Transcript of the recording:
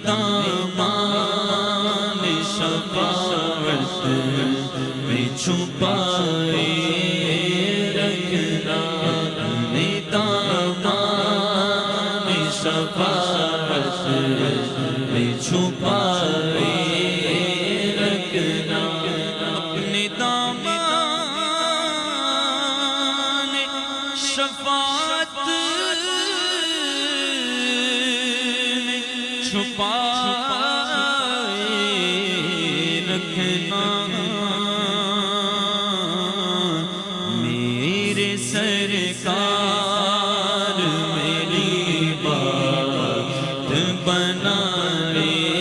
دامان شفاعت میں چھپائے رکھنا، اپنے دامان شفاعت میں چھپائے رکھنا، اپنے دامان شفاعت میں چھپائے رکھنا، میرے سرکار میری بات بنائے